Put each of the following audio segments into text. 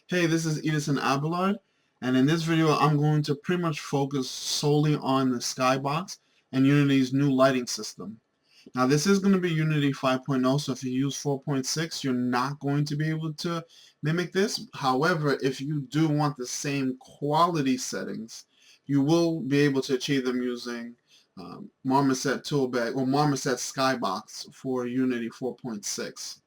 Hey, this is Edithson Abelard, and in this video I'm going to pretty much focus solely on the Skybox and Unity's new lighting system. Now this is going to be Unity 5.0, so if you use 4.6 you're not going to be able to mimic this. However, if you do want the same quality settings, you will be able to achieve them using Marmoset Toolbag or Marmoset Skybox for Unity 4.6.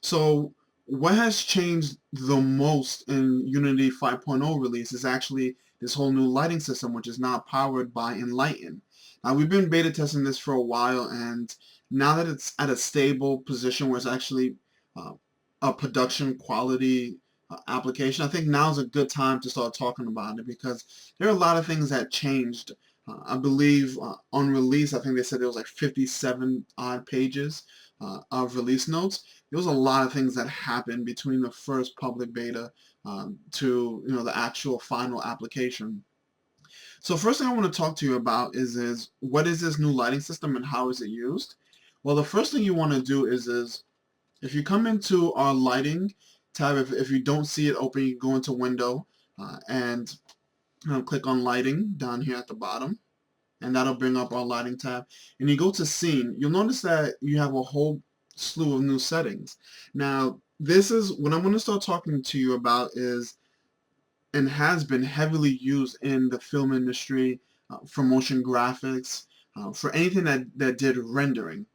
So what has changed the most in Unity 5.0 release is actually this whole new lighting system, which is now powered by Enlighten. Now we've been beta testing this for a while, and now that it's at a stable position where it's actually uh, a production quality application, I think now's a good time to start talking about it because there are a lot of things that changed. I believe on release, I think they said there was like 57 odd pages of release notes. There was a lot of things that happened between the first public beta to the actual final application. So first thing I want to talk to you about is what is this new lighting system and how is it used? Well, the first thing you want to do is if you come into our lighting tab, if you don't see it open, you go into window and click on lighting down here at the bottom, and that'll bring up our lighting tab. And you go to scene, you'll notice that you have a whole slew of new settings. Now, this is what I'm going to start talking to you about is and has been heavily used in the film industry for motion graphics, for anything that did rendering.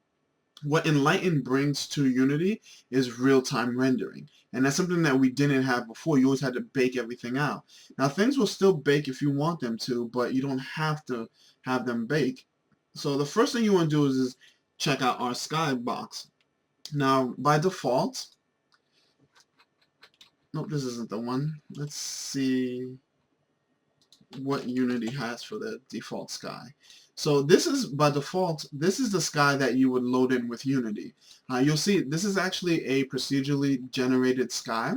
What Enlighten brings to Unity is real-time rendering. And that's something that we didn't have before. You always had to bake everything out. Now things will still bake if you want them to, but you don't have to have them bake. So the first thing you want to do is check out our Skybox. Now by default, nope, this isn't the one. Let's see what Unity has for the default sky. So this is, by default, this is the sky that you would load in with Unity. You'll see this is actually a procedurally generated sky,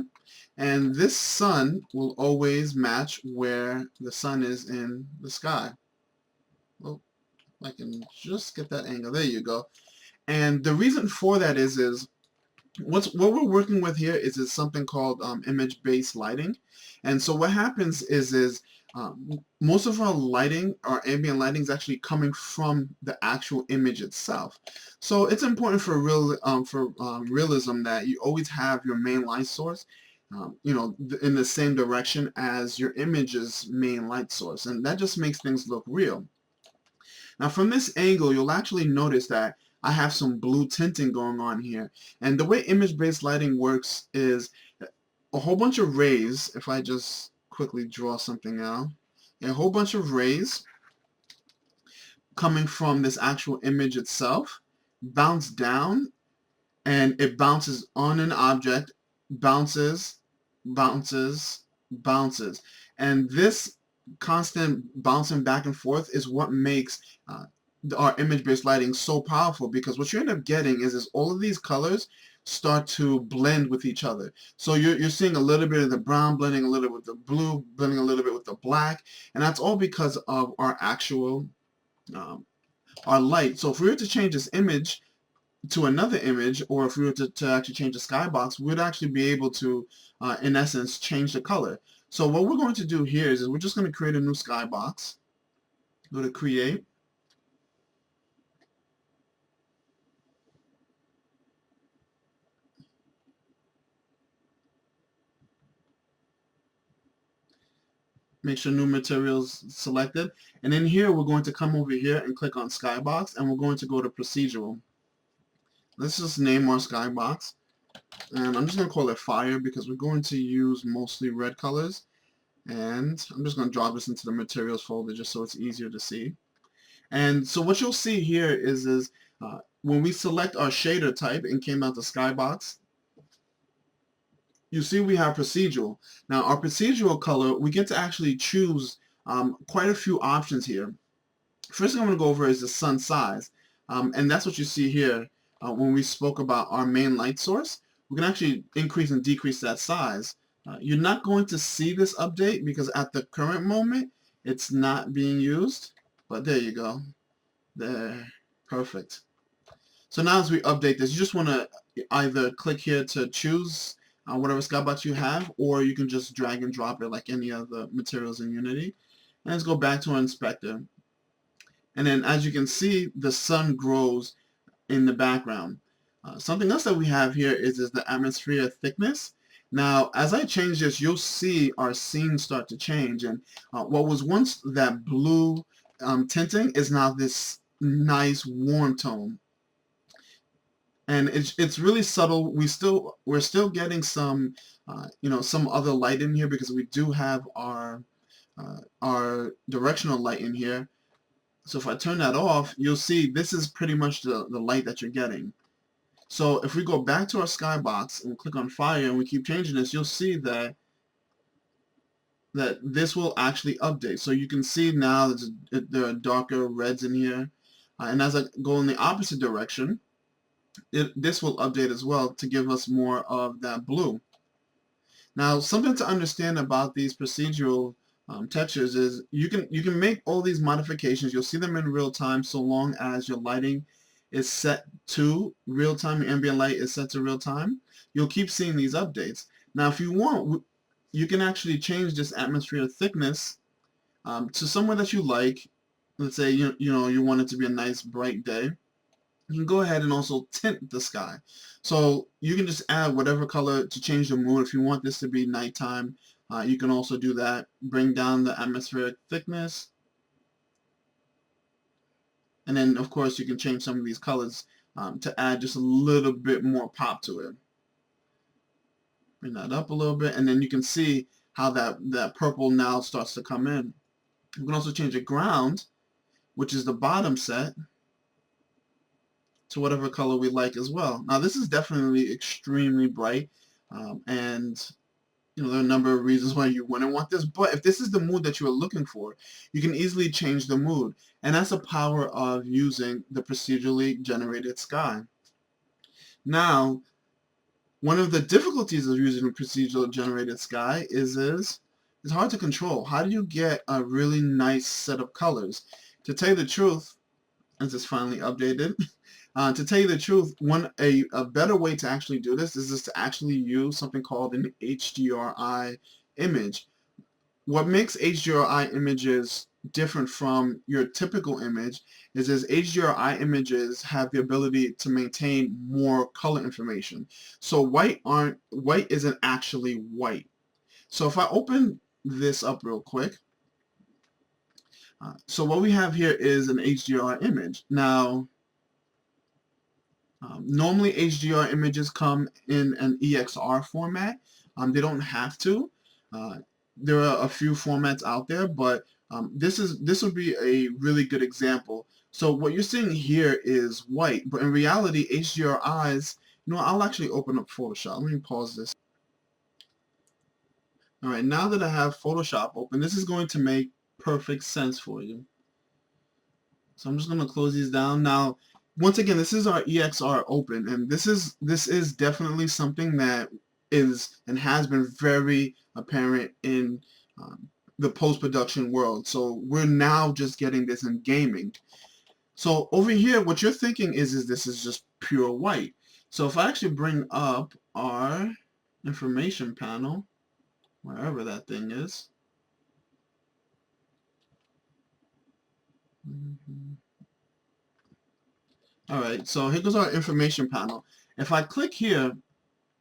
and this sun will always match where the sun is in the sky. Well, I can just get that angle. There you go. And the reason for that is what we're working with here is something called image-based lighting. And so what happens is most of our lighting, our ambient lighting, is actually coming from the actual image itself. So it's important for realism that you always have your main light source, in the same direction as your image's main light source, and that just makes things look real. Now from this angle, you'll actually notice that I have some blue tinting going on here. And the way image-based lighting works is a whole bunch of rays. If I just quickly draw something out, a whole bunch of rays coming from this actual image itself bounce down, and it bounces on an object, bounces, bounces, bounces. And this constant bouncing back and forth is what makes our image-based lighting so powerful, because what you end up getting is all of these colors start to blend with each other. So you're seeing a little bit of the brown blending a little bit with the blue, blending a little bit with the black, and that's all because of our actual our light. So if we were to change this image to another image, or if we were to actually change the skybox, we'd actually be able to, in essence, change the color. So what we're going to do here is we're just going to create a new skybox. Go to create. Make sure new materials selected, and in here we're going to come over here and click on Skybox, and we're going to go to procedural. Let's just name our Skybox, and I'm just going to call it fire because we're going to use mostly red colors, and I'm just going to drop this into the materials folder just so it's easier to see. And so what you'll see here is when we select our shader type and came out to Skybox, you see we have procedural. Now our procedural color, we get to actually choose quite a few options here. First thing I'm going to go over is the sun size, and that's what you see here when we spoke about our main light source. We can actually increase and decrease that size. You're not going to see this update because at the current moment it's not being used, but there you go. There, perfect. So now as we update this, you just want to either click here to choose whatever skybox you have, or you can just drag and drop it like any other materials in Unity. And let's go back to our inspector. And then as you can see, the sun grows in the background. Something else that we have here is the atmosphere thickness. Now, as I change this, you'll see our scene start to change. And what was once that blue tinting is now this nice warm tone. And it's really subtle. We're still getting some, some other light in here because we do have our directional light in here. So if I turn that off, you'll see this is pretty much the light that you're getting. So if we go back to our skybox and click on fire and we keep changing this, you'll see that this will actually update. So you can see now there are darker reds in here. And as I go in the opposite direction, this will update as well to give us more of that blue. Now, something to understand about these procedural textures is you can make all these modifications. You'll see them in real time so long as your lighting is set to real time, your ambient light is set to real time. You'll keep seeing these updates. Now, if you want, you can actually change this atmosphere thickness to somewhere that you like. Let's say you want it to be a nice bright day. You can go ahead and also tint the sky. So you can just add whatever color to change the mood. If you want this to be nighttime, you can also do that. Bring down the atmospheric thickness. And then, of course, you can change some of these colors to add just a little bit more pop to it. Bring that up a little bit, and then you can see how that purple now starts to come in. You can also change the ground, which is the bottom set, to whatever color we like as well. Now, this is definitely extremely bright, and there are a number of reasons why you wouldn't want this, but if this is the mood that you are looking for, you can easily change the mood, and that's the power of using the procedurally generated sky. Now, one of the difficulties of using a procedurally generated sky is it's hard to control. How do you get a really nice set of colors? To tell you the truth, as it's finally updated, to tell you the truth, a better way to actually do this is just to actually use something called an HDRI image. What makes HDRI images different from your typical image is HDRI images have the ability to maintain more color information. So white isn't actually white. So if I open this up real quick, so what we have here is an HDRI image. Now, normally HDR images come in an EXR format. They don't have to. There are a few formats out there, but this would be a really good example. So what you're seeing here is white, but in reality, HDRIs, I'll actually open up Photoshop. Let me pause this. All right, now that I have Photoshop open, this is going to make perfect sense for you. So I'm just going to close these down. Now, once again, this is our EXR open, and this is definitely something that is and has been very apparent in the post-production world. So we're now just getting this in gaming. So over here, what you're thinking is this is just pure white. So if I actually bring up our information panel, wherever that thing is. Alright, so here goes our information panel. If I click here,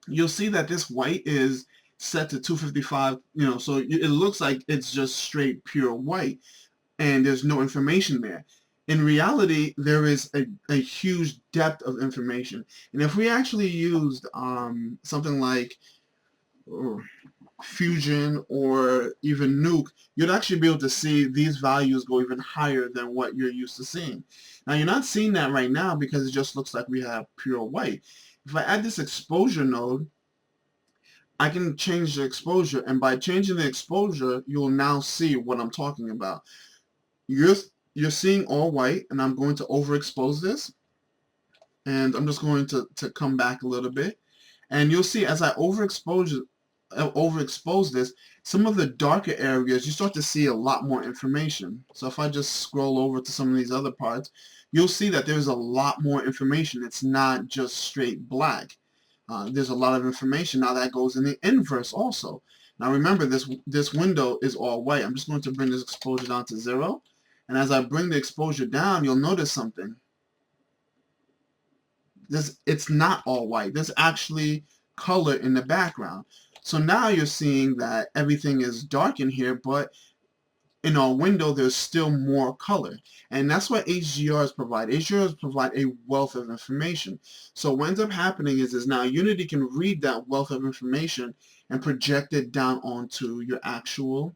you'll see that this white is set to 255, so it looks like it's just straight pure white and there's no information there. In reality, there is a huge depth of information. And if we actually used something like Fusion or even Nuke, you'd actually be able to see these values go even higher than what you're used to seeing. Now, you're not seeing that right now because it just looks like we have pure white. If I add this exposure node, I can change the exposure, and by changing the exposure, you'll now see what I'm talking about. You're seeing all white, and I'm going to overexpose this, and I'm just going to come back a little bit, and you'll see as I overexpose this, some of the darker areas, you start to see a lot more information. So if I just scroll over to some of these other parts, you'll see that there's a lot more information. It's not just straight black. there's a lot of information. Now that goes in the inverse also. Now remember, this window is all white. I'm just going to bring this exposure down to 0. And as I bring the exposure down, you'll notice something. It's not all white. There's actually color in the background. So now you're seeing that everything is dark in here, but in our window there's still more color. And that's what HDRs provide. HDRs provide a wealth of information. So what ends up happening is now Unity can read that wealth of information and project it down onto your actual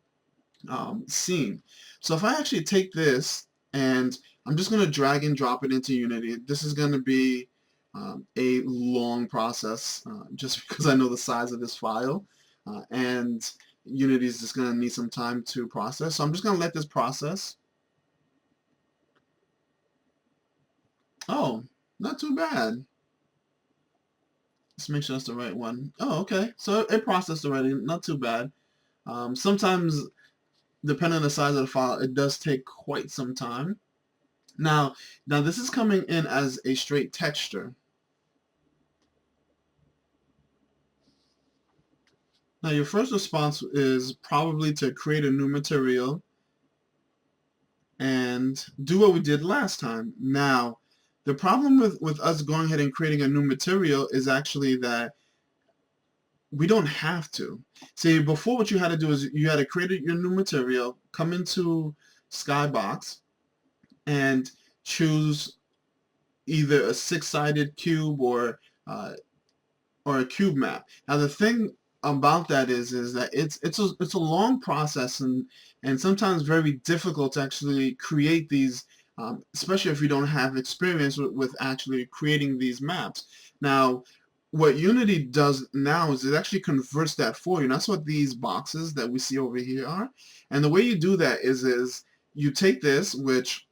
scene. So if I actually take this and I'm just going to drag and drop it into Unity, this is going to be a long process just because I know the size of this file, and Unity is just going to need some time to process. So I'm just going to let this process. Oh, not too bad. Let's make sure that's the right one. Oh, okay. So it processed already. Not too bad. Sometimes, depending on the size of the file, it does take quite some time. Now this is coming in as a straight texture. Now your first response is probably to create a new material and do what we did last time. Now, the problem with us going ahead and creating a new material is actually that we don't have to. See, before what you had to do is you had to create your new material, come into Skybox, and choose either a six-sided cube or a cube map. Now the thing about that is that it's a long process and sometimes very difficult to actually create these, especially if you don't have experience with actually creating these maps. Now what Unity does now is it actually converts that for you. And that's what these boxes that we see over here are. And the way you do that is you take this, which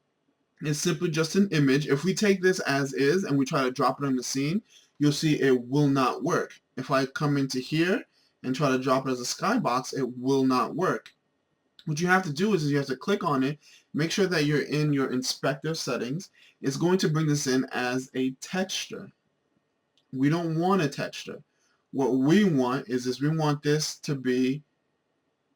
is simply just an image. If we take this as is and we try to drop it on the scene, you'll see it will not work. If I come into here and try to drop it as a skybox, it will not work. What you have to do is you have to click on it, make sure that you're in your inspector settings. It's going to bring this in as a texture. We don't want a texture. What we want is we want this to be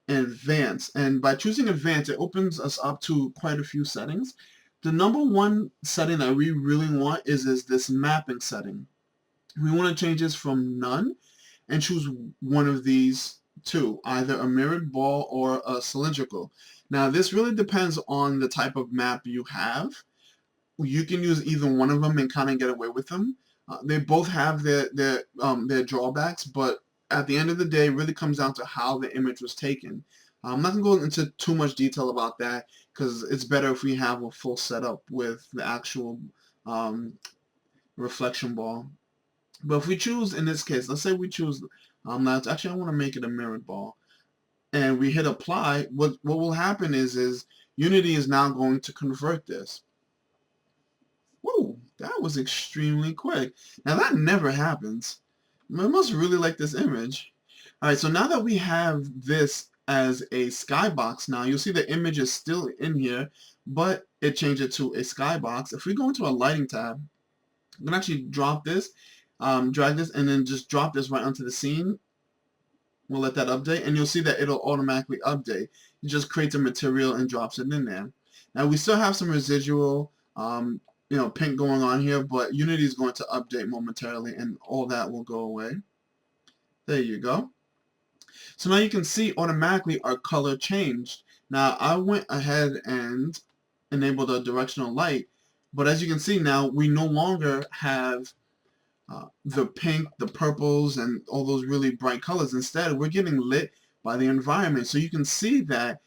advanced. And by choosing advanced, it opens us up to quite a few settings. The number one setting that we really want is this mapping setting. We want to change this from none and choose one of these two, either a mirrored ball or a cylindrical. Now this really depends on the type of map you have. You can use either one of them and kind of get away with them. They both have their drawbacks, but at the end of the day, it really comes down to how the image was taken. I'm not going to go into too much detail about that because it's better if we have a full setup with the actual reflection ball. But if we choose, in this case, let's say we choose, actually I want to make it a mirrored ball, and we hit apply, what will happen is Unity is now going to convert this. Whoa, that was extremely quick. Now that never happens. I must really like this image. Alright, so now that we have this as a skybox now, you'll see the image is still in here, but it changed it to a skybox. If we go into a lighting tab, I'm going to actually drop this, drag this, and then just drop this right onto the scene. We'll let that update, and you'll see that it'll automatically update. It just creates a material and drops it in there. Now we still have some residual pink going on here, but Unity is going to update momentarily and all that will go away. There you go. So now you can see automatically our color changed. Now I went ahead and enabled a directional light, but as you can see now we no longer have the pink, the purples, and all those really bright colors. Instead, we're getting lit by the environment. So you can see that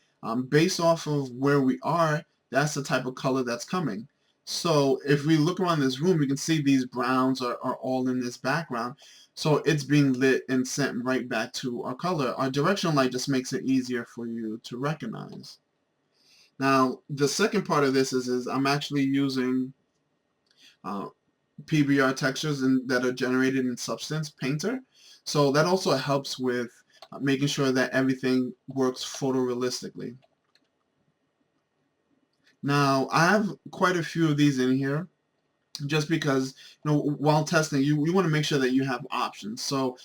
based off of where we are, that's the type of color that's coming. So if we look around this room, we can see these browns are all in this background. So it's being lit and sent right back to our color. Our directional light just makes it easier for you to recognize. Now, the second part of this is I'm actually using PBR textures that are generated in Substance Painter. So that also helps with making sure that everything works photorealistically. Now, I have quite a few of these in here. just because, while testing, you want to make sure that you have options. So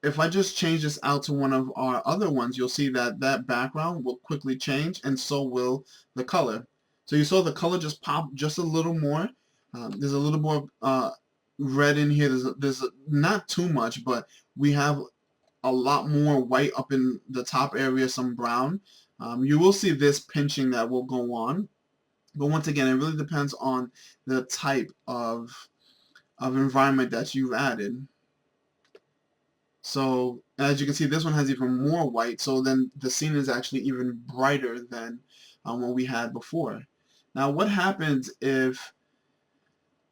if I just change this out to one of our other ones, you'll see that that background will quickly change, and so will the color. So you saw the color just pop just a little more. There's a little more red in here. Not too much, but we have a lot more white up in the top area, some brown. You will see this pinching that will go on. But once again, it really depends on the type of environment that you've added. So as you can see, this one has even more white, so then the scene is actually even brighter than what we had before. Now what happens if,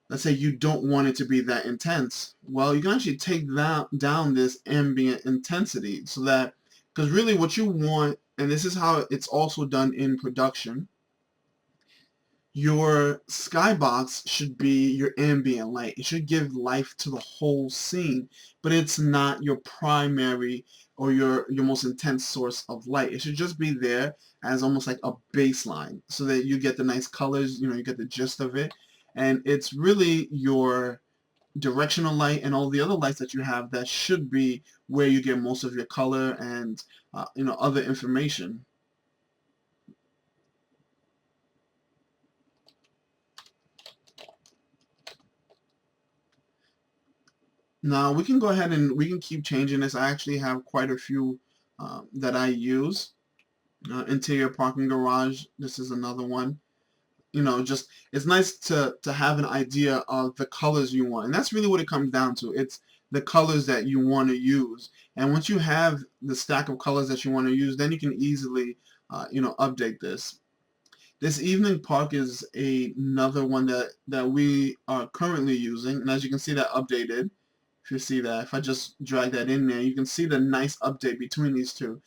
let's say, you don't want it to be that intense? Well, you can actually take down this ambient intensity, so that, because really what you want, and this is how it's also done in production, your skybox should be your ambient light. It should give life to the whole scene, but it's not your primary or your most intense source of light. It should just be there as almost like a baseline, so that you get the nice colors, you get the gist of it. And it's really your directional light and all the other lights that you have that should be where you get most of your color and other information. Now we can go ahead and we can keep changing this. I actually have quite a few that I use. Interior parking garage, this is another one. Just, it's nice to have an idea of the colors you want, and that's really what it comes down to. It's the colors that you want to use, and once you have the stack of colors that you want to use, then you can easily update this. This evening park is another one that we are currently using, and as you can see, that updated. If you see that, if I just drag that in there, you can see the nice update between these two.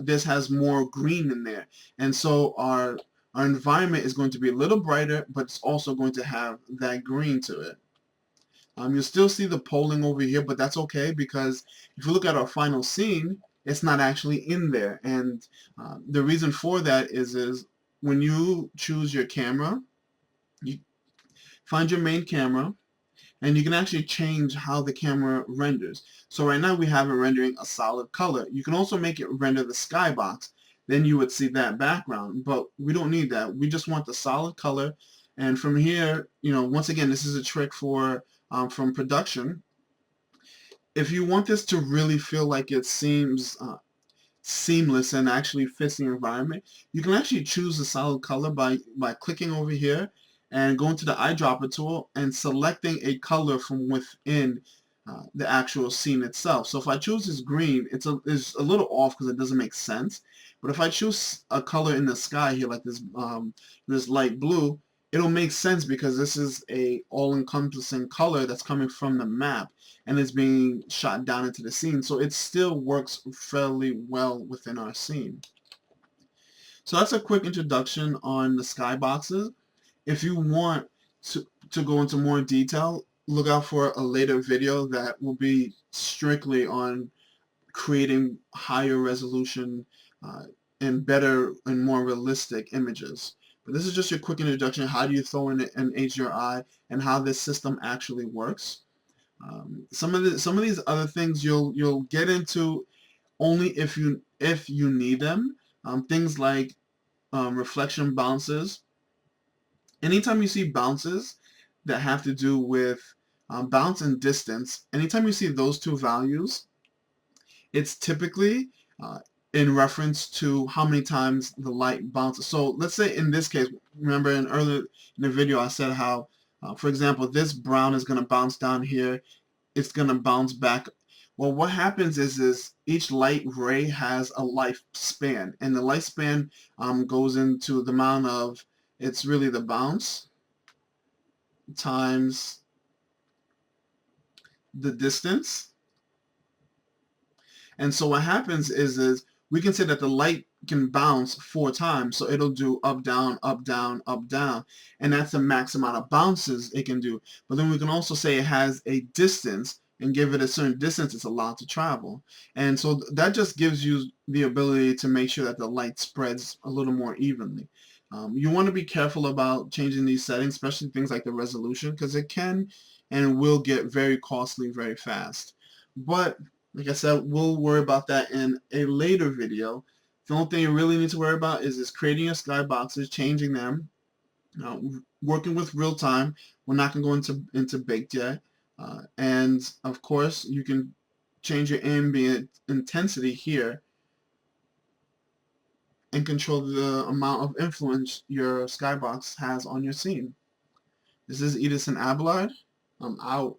This has more green in there, and so our environment is going to be a little brighter, but it's also going to have that green to it. You'll still see the polling over here, but that's okay, because if you look at our final scene, it's not actually in there. And the reason for that is when you choose your camera, you find your main camera, and you can actually change how the camera renders. So right now we have it rendering a solid color. You can also make it render the skybox. Then you would see that background, but we don't need that. We just want the solid color. And from here, once again, this is a trick for from production. If you want this to really feel like it seems seamless and actually fits the environment, you can actually choose the solid color by clicking over here and going to the eyedropper tool and selecting a color from within the actual scene itself. So if I choose this green, it's a little off because it doesn't make sense. But if I choose a color in the sky here, like this light blue, it'll make sense because this is a all-encompassing color that's coming from the map and is being shot down into the scene. So it still works fairly well within our scene. So that's a quick introduction on the skyboxes. If you want to go into more detail, look out for a later video that will be strictly on creating higher resolution and better and more realistic images. But this is just your quick introduction. How do you throw in an HDRI and how this system actually works? Some of these other things you'll get into only if you need them. Things like reflection bounces. Anytime you see bounces that have to do with bounce and distance, anytime you see those two values, it's typically in reference to how many times the light bounces. So let's say in this case, remember earlier in the video I said how, for example, this brown is going to bounce down here, it's going to bounce back. Well, what happens is each light ray has a lifespan, and the lifespan goes into the amount of, it's really the bounce times the distance. And so what happens is we can say that the light can bounce 4 times, so it'll do up, down, up, down, up, down, and that's the max amount of bounces it can do. But then we can also say it has a distance, and give it a certain distance it's allowed to travel. And so that just gives you the ability to make sure that the light spreads a little more evenly. You want to be careful about changing these settings, especially things like the resolution, because it can and will get very costly very fast. But like I said, we'll worry about that in a later video. The only thing you really need to worry about is creating your skyboxes, changing them, working with Realtime. We're not going to go into baked yet. And of course, you can change your ambient intensity here and control the amount of influence your skybox has on your scene. This is Edithson Abelard. I'm out.